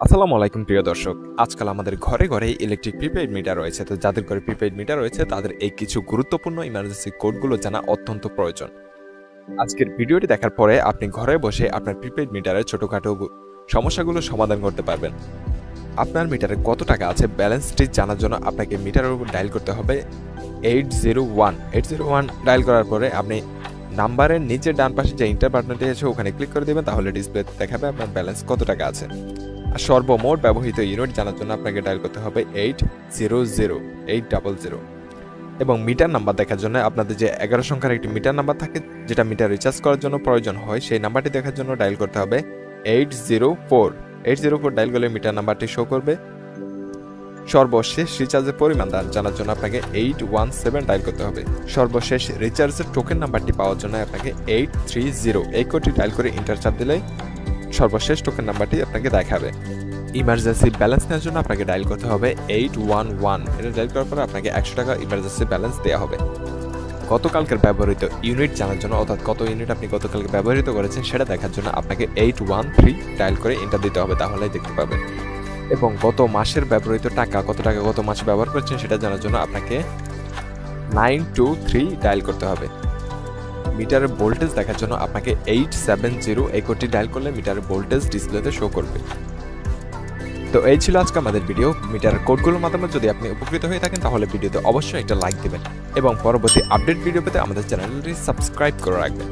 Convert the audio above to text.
আসসালামু আলাইকুম প্রিয় দর্শক। আজকাল আমাদের ঘরে ঘরে ইলেকট্রিক প্রিপেইড মিটার রয়েছে। তো যাদের ঘরে প্রিপেইড মিটার রয়েছে তাদের এই কিছু গুরুত্বপূর্ণ ইমার্জেন্সি কোডগুলো জানা অত্যন্ত প্রয়োজন। আজকের ভিডিওটি দেখার পরে আপনি ঘরে বসে আপনার প্রিপেইড মিটারের ছোটখাটো সমস্যাগুলো সমাধান করতে পারবেন। আপনার মিটারে কত টাকা আছে ব্যালেন্সটি জানার জন্য আপনাকে মিটারের উপর ডায়াল করতে হবে 801 ডায়াল করার পরে আপনি নাম্বারের নিচে ডান পাশে যে ইন্টার বাটনটি আছে ওখানে ক্লিক করে দেবেন, তাহলে ডিসপ্লে দেখাবে আপনার ব্যালেন্স কত টাকা আছে। আর সর্বমোট ব্যবহৃত ইউনিট জানার জন্য আপনাকে ডায়াল করতে হবে 800 এবং মিটার নাম্বার দেখার জন্য আপনাদের যে 11 সংখ্যার একটি মিটার নাম্বার থাকে যেটা মিটার রিচার্জ করার জন্য প্রয়োজন হয়, সেই নাম্বারটি দেখার জন্য ডায়াল করতে হবে 804 ডায়াল করলে মিটার নাম্বারটি শো করবে। সর্বশেষ রিচার্জের পরিমাণ জানার জন্য আপনাকে 817 ডায়াল করতে হবে। সর্বশেষ রিচার্জের টোকেন নাম্বারটি পাওয়ার জন্য আপনাকে 830 এই কোডটি ডায়াল করে ইন্টার চাপ দিলেই সর্বশেষ টোকেন নাম্বারটি আপনাকে দেখাবে। ইমার্জেন্সি ব্যালেন্স নেওয়ার জন্য আপনাকে ডায়াল করতে হবে 811। এটা ডায়াল করার পরে আপনাকে 100 টাকা ইমার্জেন্সি ব্যালেন্স দেওয়া হবে। গতকালকের ব্যবহৃত ইউনিট জানার জন্য অর্থাৎ কত ইউনিট আপনি গতকালকে ব্যবহৃত করেছেন সেটা দেখার জন্য আপনাকে 813 ডায়াল করে এন্টার দিতে হবে, তাহলেই দেখতে পাবেন। এবং গত মাসের ব্যবহৃত টাকা কত টাকা গত মাসে ব্যবহার করেছেন সেটা জানার জন্য আপনাকে 923 ডায়াল করতে হবে। মিটারের ভোল্টেজ দেখার জন্য আপনাকে 870 এই কোডটি ডায়াল করলে মিটারের ভোল্টেজ ডিসপ্লেতে শো করবে। তো এই ছিল আজকে আমাদের ভিডিও। মিটারের কোডগুলোর মাধ্যমে যদি আপনি উপকৃত হয়ে থাকেন তাহলে ভিডিওতে অবশ্যই একটা লাইক দেবেন এবং পরবর্তী আপডেট ভিডিও পেতে আমাদের চ্যানেলটি সাবস্ক্রাইব করে রাখবেন।